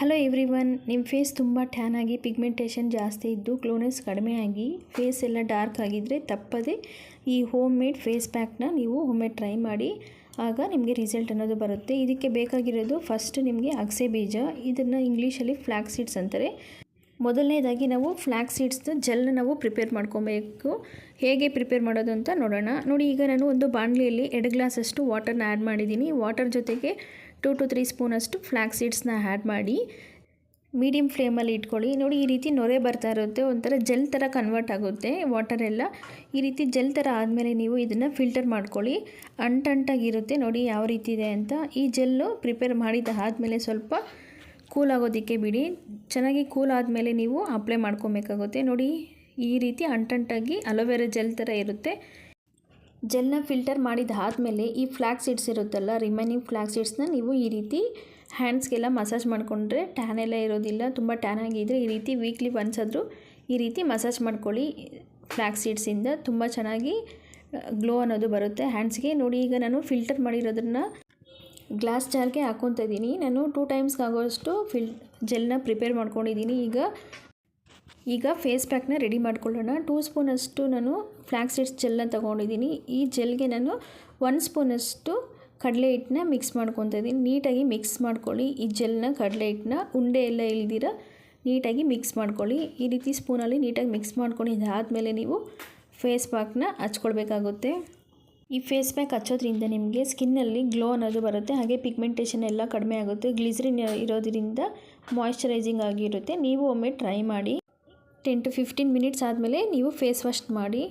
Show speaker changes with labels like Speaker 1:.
Speaker 1: Hello everyone, ನಿಮ್ಮ face ತುಂಬ tan ಆಗಿ ಪಿಗ್ಮೆಂಟೇಷನ್ ಜಾಸ್ತಿ ಇದ್ದು ಗ್ಲೋನೆಸ್ ಕಡಿಮೆ ಆಗಿ ಫೇಸ್ ಎಲ್ಲ ಡಾರ್ಕ್ ಆಗಿದ್ದರೆ ತಪ್ಪದೆ ಈ ಹೋಮ್ ಮೇಡ್ ಫೇಸ್ ಪ್ಯಾಕ್ನ ನೀವು ಮೇಡ್ ಟ್ರೈ ಮಾಡಿ. ಆಗ ನಿಮಗೆ ರಿಸಲ್ಟ್ ಅನ್ನೋದು ಬರುತ್ತೆ. ಇದಕ್ಕೆ ಬೇಕಾಗಿರೋದು ಫಸ್ಟ್ ನಿಮಗೆ ಅಗಸೆ ಬೀಜ, ಇದನ್ನು ಇಂಗ್ಲೀಷಲ್ಲಿ ಫ್ಲ್ಯಾಕ್ಸ್ ಸೀಡ್ಸ್ ಅಂತಾರೆ. ಮೊದಲನೇದಾಗಿ ನಾವು ಫ್ಲ್ಯಾಕ್ಸ್ ಸೀಡ್ಸ್ದು ಜೆಲ್ನ ನಾವು ಪ್ರಿಪೇರ್ ಮಾಡ್ಕೊಬೇಕು. ಹೇಗೆ ಪ್ರಿಪೇರ್ ಮಾಡೋದು ಅಂತ ನೋಡೋಣ. ನೋಡಿ, ಈಗ ನಾನು ಒಂದು ಬಾಣಲಿಯಲ್ಲಿ 2 ಗ್ಲಾಸಷ್ಟು ವಾಟರ್ನ ಆ್ಯಡ್ ಮಾಡಿದ್ದೀನಿ. ವಾಟರ್ ಜೊತೆಗೆ 2 to 3 ಸ್ಪೂನಷ್ಟು ಫ್ಲ್ಯಾಕ್ಸ್ ಸೀಡ್ಸ್ನ ಆ್ಯಡ್ ಮಾಡಿ ಮೀಡಿಯಮ್ ಫ್ಲೇಮಲ್ಲಿ ಇಟ್ಕೊಳ್ಳಿ. ನೋಡಿ, ಈ ರೀತಿ ನೊರೆ ಬರ್ತಾ ಇರುತ್ತೆ, ಒಂಥರ ಜೆಲ್ ಥರ ಕನ್ವರ್ಟ್ ಆಗುತ್ತೆ ವಾಟರೆಲ್ಲ. ಈ ರೀತಿ ಜೆಲ್ ಥರ ಆದಮೇಲೆ ನೀವು ಇದನ್ನು ಫಿಲ್ಟರ್ ಮಾಡ್ಕೊಳ್ಳಿ. ಅಂಟಾಗಿರುತ್ತೆ ನೋಡಿ ಯಾವ ರೀತಿ ಇದೆ ಅಂತ. ಈ ಜೆಲ್ಲು ಪ್ರಿಪೇರ್ ಮಾಡಿದ ಆದಮೇಲೆ ಸ್ವಲ್ಪ ಕೂಲ್ ಆಗೋದಕ್ಕೆ ಬಿಡಿ. ಚೆನ್ನಾಗಿ ಕೂಲ್ ಆದಮೇಲೆ ನೀವು ಅಪ್ಲೈ ಮಾಡ್ಕೊಬೇಕಾಗುತ್ತೆ. ನೋಡಿ, ಈ ರೀತಿ ಅಂಟಾಗಿ ಅಲೋವೆರಾ ಜೆಲ್ ಥರ ಇರುತ್ತೆ. ಜೆಲ್ನ ಫಿಲ್ಟರ್ ಮಾಡಿದ ಆದಮೇಲೆ ಈ ಫ್ಲ್ಯಾಕ್ಸ್ ಸೀಡ್ಸ್ ಇರುತ್ತಲ್ಲ, ರಿಮೈನಿಂಗ್ ಫ್ಲ್ಯಾಕ್ಸ್ ಸೀಡ್ಸ್ನ ನೀವು ಈ ರೀತಿ ಹ್ಯಾಂಡ್ಸ್ಗೆಲ್ಲ ಮಸಾಜ್ ಮಾಡಿಕೊಂಡ್ರೆ ಟ್ಯಾನ್ ಎಲ್ಲ ಇರೋದಿಲ್ಲ. ತುಂಬ ಟ್ಯಾನ್ ಆಗಿದ್ದರೆ ಈ ರೀತಿ ವೀಕ್ಲಿ ಒನ್ಸ್ ಆದರೂ ಈ ರೀತಿ ಮಸಾಜ್ ಮಾಡ್ಕೊಳ್ಳಿ. ಫ್ಲ್ಯಾಕ್ಸ್ ಸೀಡ್ಸಿಂದ ತುಂಬ ಚೆನ್ನಾಗಿ ಗ್ಲೋ ಅನ್ನೋದು ಬರುತ್ತೆ ಹ್ಯಾಂಡ್ಸ್ಗೆ. ನೋಡಿ, ಈಗ ನಾನು ಫಿಲ್ಟರ್ ಮಾಡಿರೋದನ್ನು ಗ್ಲಾಸ್ ಜಾರ್ಗೆ ಹಾಕ್ಕೊತಾ ಇದ್ದೀನಿ. ನಾನು 2 ಟೈಮ್ಸ್ಗೆ ಆಗೋಷ್ಟು ಜೆಲ್ನ ಪ್ರಿಪೇರ್ ಮಾಡ್ಕೊಂಡಿದ್ದೀನಿ. ಈಗ ಫೇಸ್ ಪ್ಯಾಕ್ನ ರೆಡಿ ಮಾಡ್ಕೊಳ್ಳೋಣ. 2 ಸ್ಪೂನಷ್ಟು ನಾನು ಫ್ಲ್ಯಾಕ್ಸ್ ಸೀಡ್ಸ್ ಜೆಲ್ನ ತೊಗೊಂಡಿದ್ದೀನಿ. ಈ ಜೆಲ್ಗೆ ನಾನು 1 ಸ್ಪೂನಷ್ಟು ಕಡಲೆ ಹಿಟ್ಟನ್ನ ಮಿಕ್ಸ್ ಮಾಡ್ಕೊತಾ ಇದ್ದೀನಿ. ನೀಟಾಗಿ ಮಿಕ್ಸ್ ಮಾಡ್ಕೊಳ್ಳಿ. ಈ ಜೆಲ್ನ ಕಡಲೆ ಹಿಟ್ಟನ್ನ ಉಂಡೆ ಎಲ್ಲ ಇಲ್ದಿರ ನೀಟಾಗಿ ಮಿಕ್ಸ್ ಮಾಡ್ಕೊಳ್ಳಿ. ಈ ರೀತಿ ಸ್ಪೂನಲ್ಲಿ ನೀಟಾಗಿ ಮಿಕ್ಸ್ ಮಾಡ್ಕೊಂಡಿದ್ದಾದಮೇಲೆ ನೀವು ಫೇಸ್ ಪ್ಯಾಕ್ನ ಹಚ್ಕೊಳ್ಬೇಕಾಗುತ್ತೆ. ಈ ಫೇಸ್ ಪ್ಯಾಕ್ ಹಚ್ಚೋದ್ರಿಂದ ನಿಮಗೆ ಸ್ಕಿನ್ನಲ್ಲಿ ಗ್ಲೋ ಅನ್ನೋದು ಬರುತ್ತೆ, ಹಾಗೆ ಪಿಗ್ಮೆಂಟೇಷನ್ ಎಲ್ಲ ಕಡಿಮೆ ಆಗುತ್ತೆ. ಗ್ಲಿಸರಿನ್ ಇರೋದ್ರಿಂದ ಮಾಯ್ಶ್ಚರೈಸಿಂಗ್ ಆಗಿರುತ್ತೆ. ನೀವು ಒಮ್ಮೆ ಟ್ರೈ ಮಾಡಿ. 10 to 15 ಮಿನಿಟ್ಸ್ ಆದಮೇಲೆ ನೀವು ಫೇಸ್ ವಾಶ್ ಮಾಡಿ.